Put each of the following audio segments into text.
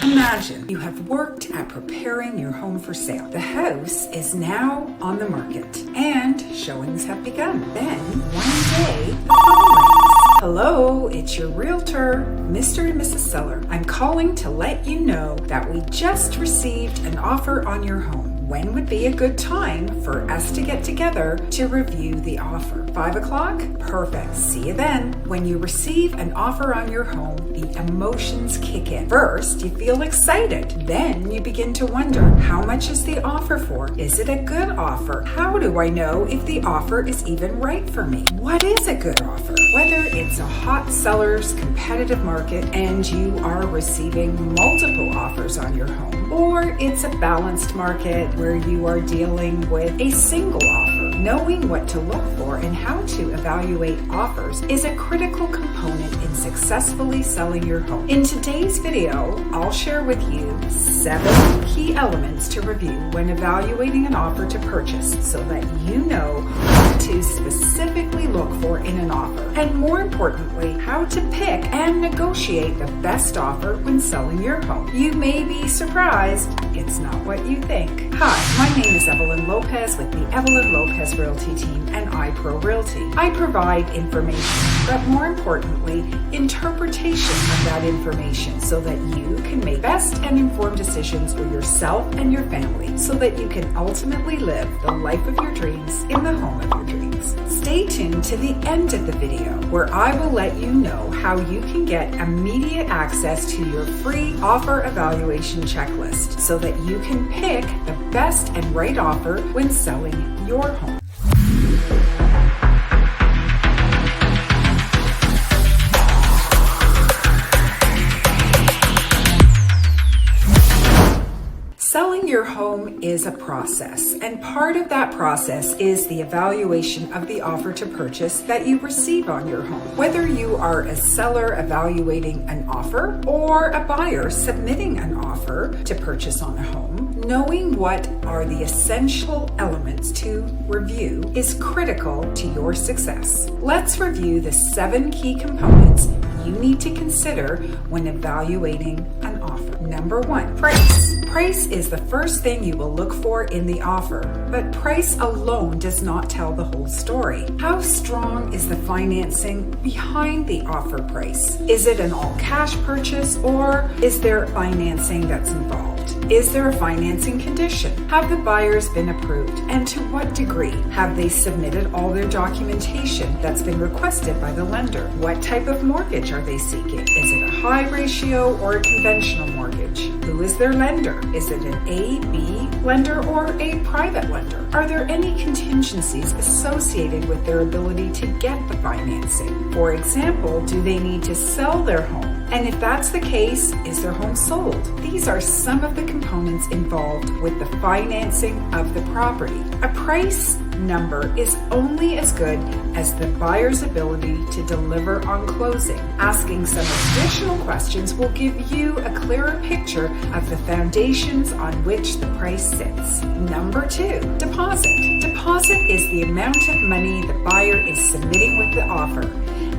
Imagine you have worked at preparing your home for sale. The house is now on the market and showings have begun. Then, one day, the phone rings. Hello, it's your realtor, Mr. and Mrs. Seller. I'm calling to let you know that we just received an offer on your home. When would be a good time for us to get together to review the offer? 5 o'clock? Perfect. See you then. When you receive an offer on your home, the emotions kick in. First, you feel excited. Then you begin to wonder, how much is the offer for? Is it a good offer? How do I know if the offer is even right for me? What is a good offer? Whether it's a hot seller's competitive market and you are receiving multiple offers on your home, or it's a balanced market where you are dealing with a single offer. Knowing what to look for and how to evaluate offers is a critical component in successfully selling your home. In today's video, I'll share with you 7 key elements to review when evaluating an offer to purchase so that you know what to specifically look for in an offer, and more importantly, how to pick and negotiate the best offer when selling your home. You may be surprised, it's not what you think. Hi, my name is Evelyn Lopes with the Evelyn Lopes Realty team and iPro Realty. I provide information, but more importantly, interpretation of that information so that you can make best and informed decisions for yourself and your family so that you can ultimately live the life of your dreams in the home of your dreams. Stay tuned to the end of the video where I will let you know how you can get immediate access to your free offer evaluation checklist so that you can pick the best and right offer when selling your home. Selling your home is a process, and part of that process is the evaluation of the offer to purchase that you receive on your home. Whether you are a seller evaluating an offer or a buyer submitting an offer to purchase on a home, knowing what are the essential elements to review is critical to your success. Let's review the 7 key components you need to consider when evaluating an offer. Number 1, price. Price is the first thing you will look for in the offer, but price alone does not tell the whole story. How strong is the financing behind the offer price? Is it an all-cash purchase or is there financing that's involved? Is there a financing condition? Have the buyers been approved, and to what degree? Have they submitted all their documentation that's been requested by the lender? What type of mortgage are they seeking? Is it a high ratio or a conventional mortgage? Who is their lender? Is it an A, B lender or a private lender? Are there any contingencies associated with their ability to get the financing? For example, do they need to sell their home? And if that's the case, is their home sold? These are some of the components involved with the financing of the property. A price number is only as good as the buyer's ability to deliver on closing. Asking some additional questions will give you a clearer picture of the foundations on which the price sits. Number 2, deposit. Deposit is the amount of money the buyer is submitting with the offer,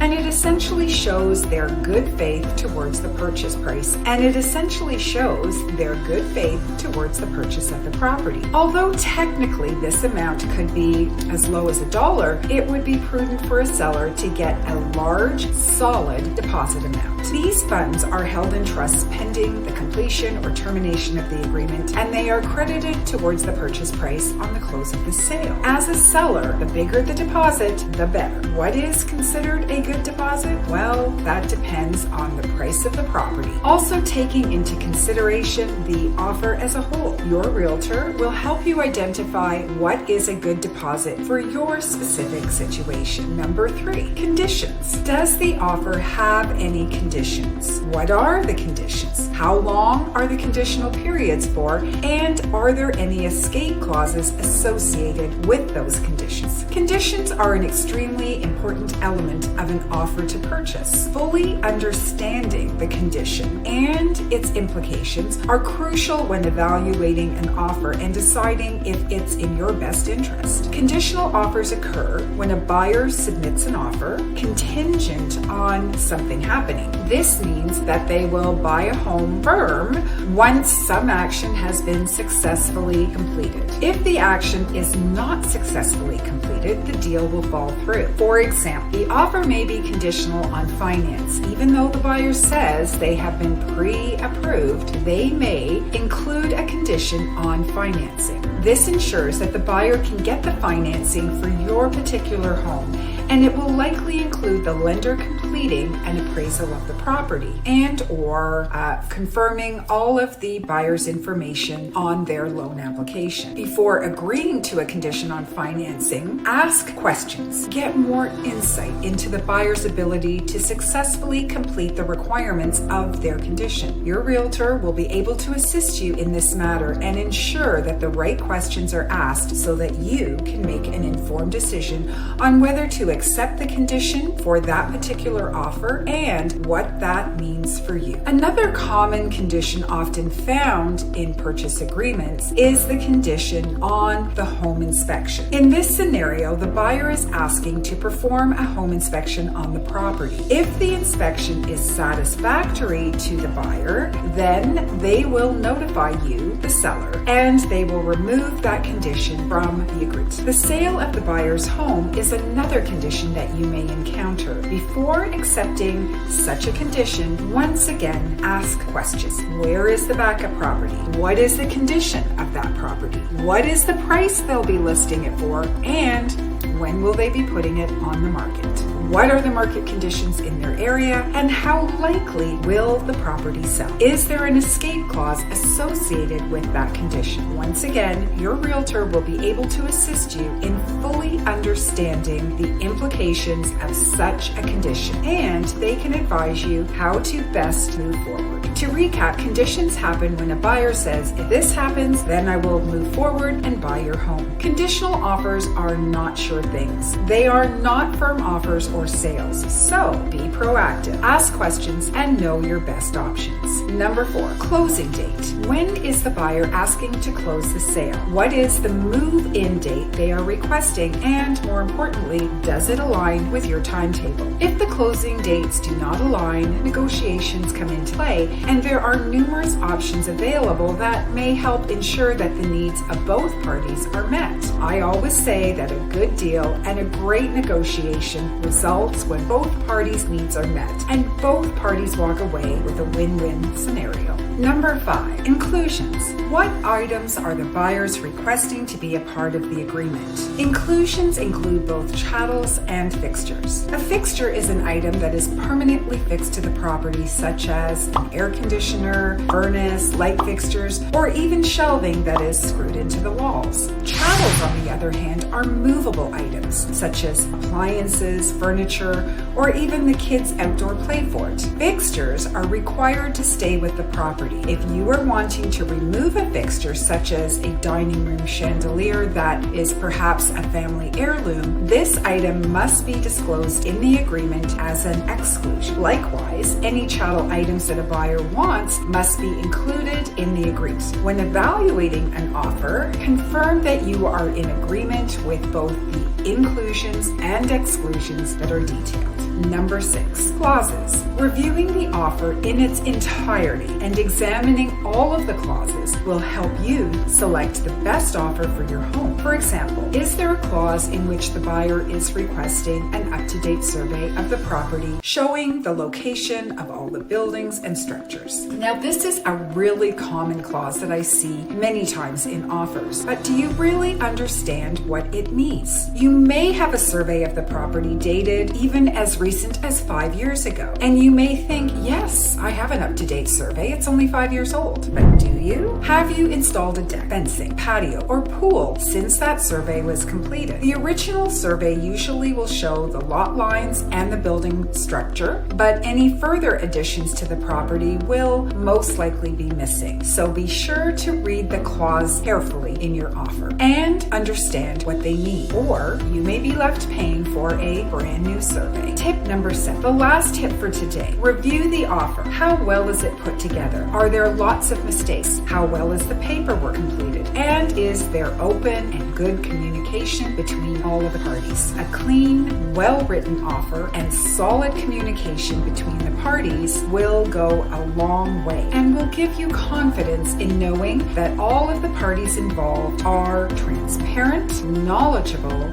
and it essentially shows their good faith towards the purchase price, and it essentially shows their good faith towards the purchase of the property. Although technically this amount could be as low as $1, it would be prudent for a seller to get a large, solid deposit amount. These funds are held in trust pending the completion or termination of the agreement, and they are credited towards the purchase price on the close of the sale. As a seller, the bigger the deposit, the better. What is considered a good deposit? Well, that depends on the price of the property. Also taking into consideration the offer as a whole. Your realtor will help you identify what is a good deposit for your specific situation. Number 3, conditions. Does the offer have any conditions? What are the conditions? How long are the conditional periods for? And are there any escape clauses associated with those conditions? Conditions are an extremely important element of an offer to purchase. Fully understanding the condition and its implications are crucial when evaluating an offer and deciding if it's in your best interest. Conditional offers occur when a buyer submits an offer contingent on something happening. This means that they will buy a home firm once some action has been successfully completed. If the action is not successfully completed, the deal will fall through. For example, the offer may be conditional on finance. Even though the buyer says they have been pre-approved, they may include a condition on financing. This ensures that the buyer can get the financing for your particular home, and it will likely include the lender completing an appraisal of the property and or confirming all of the buyer's information on their loan application. Before agreeing to a condition on financing, ask questions. Get more insight into the buyer's ability to successfully complete the requirements of their condition. Your realtor will be able to assist you in this matter and ensure that the right questions are asked so that you can make an informed decision on whether to accept the condition for that particular offer and what that means for you. Another common condition often found in purchase agreements is the condition on the home inspection. In this scenario, the buyer is asking to perform a home inspection on the property. If the inspection is satisfactory to the buyer, then they will notify you, the seller, and they will remove that condition from the agreement. The sale of the buyer's home is another condition that you may encounter. Before accepting such a condition, once again, ask questions. Where is the backup property? What is the condition of that property? What is the price they'll be listing it for? And when will they be putting it on the market? What are the market conditions in their area, and how likely will the property sell? Is there an escape clause associated with that condition? Once again, your realtor will be able to assist you in fully understanding the implications of such a condition, and they can advise you how to best move forward. To recap, conditions happen when a buyer says, if this happens, then I will move forward and buy your home. Conditional offers are not sure things. They are not firm offers or sales. So be proactive, ask questions, and know your best options. Number 4, closing date. When is the buyer asking to close the sale? What is the move-in date they are requesting? And more importantly, does it align with your timetable? If the closing dates do not align, negotiations come into play, and there are numerous options available that may help ensure that the needs of both parties are met. I always say that a good deal and a great negotiation results when both parties' needs are met and both parties walk away with a win-win scenario. Number 5, inclusions. What items are the buyers requesting to be a part of the agreement? Inclusions include both chattels and fixtures. A fixture is an item that is permanently fixed to the property, such as an air conditioner, furnace, light fixtures, or even shelving that is screwed into the walls. Chattels, on the other hand, are movable items, such as appliances, furniture, or even the kids' outdoor play fort. Fixtures are required to stay with the property. If you are wanting to remove a fixture, such as a dining room chandelier that is perhaps a family heirloom, this item must be disclosed in the agreement as an exclusion. Likewise, any chattel items that a buyer wants must be included in the agreement. When evaluating an offer, confirm that you are in agreement with both the inclusions and exclusions that are detailed. Number 6, clauses. Reviewing the offer in its entirety and examining all of the clauses will help you select the best offer for your home. For example, is there a clause in which the buyer is requesting an up-to-date survey of the property showing the location of all the buildings and structures? Now, this is a really common clause that I see many times in offers, but do you really understand what it means? You may have a survey of the property dated even as recent as 5 years ago, and you may think, yes, I have an up-to-date survey, it's only 5 years old. But do you? Have you installed a deck, fencing, patio, or pool since that survey was completed? The original survey usually will show the lot lines and the building structure, but any further additions to the property will most likely be missing. So be sure to read the clause carefully in your offer and understand what they mean, or you may be left paying for a brand new survey. Typically, number 7. The last tip for today. Review the offer. How well is it put together? Are there lots of mistakes? How well is the paperwork completed? And is there open and good communication between all of the parties? A clean, well-written offer and solid communication between the parties will go a long way and will give you confidence in knowing that all of the parties involved are transparent, knowledgeable,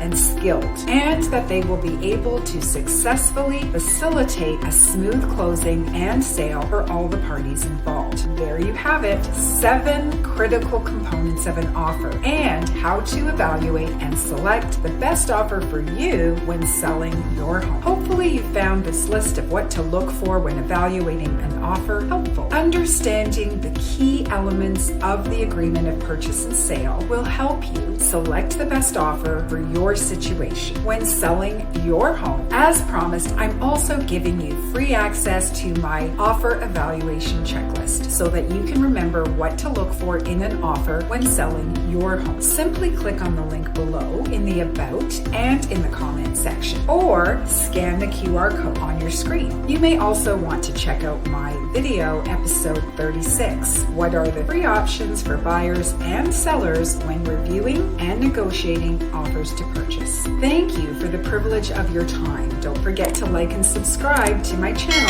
and skilled, and that they will be able to successfully facilitate a smooth closing and sale for all the parties involved. There you have it, 7 critical components of an offer and how to evaluate and select the best offer for you when selling your home. Hopefully you found this list of what to look for when evaluating an offer helpful. Understanding the key elements of the agreement of purchase and sale will help you select the best offer for your situation when selling your home. As promised, I'm also giving you free access to my offer evaluation checklist so that you can remember what to look for in an offer when selling your home. Simply click on the link below in the About and in the comment section, or scan the QR code on your screen. You may also want to check out my video episode 36. What are the free options for buyers and sellers when reviewing and negotiating offers to purchase? Thank you for the privilege of your time. Don't forget to like and subscribe to my channel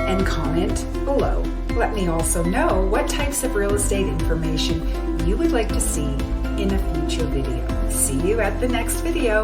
and comment below. Let me also know what types of real estate information you would like to see in a future video. See you at the next video.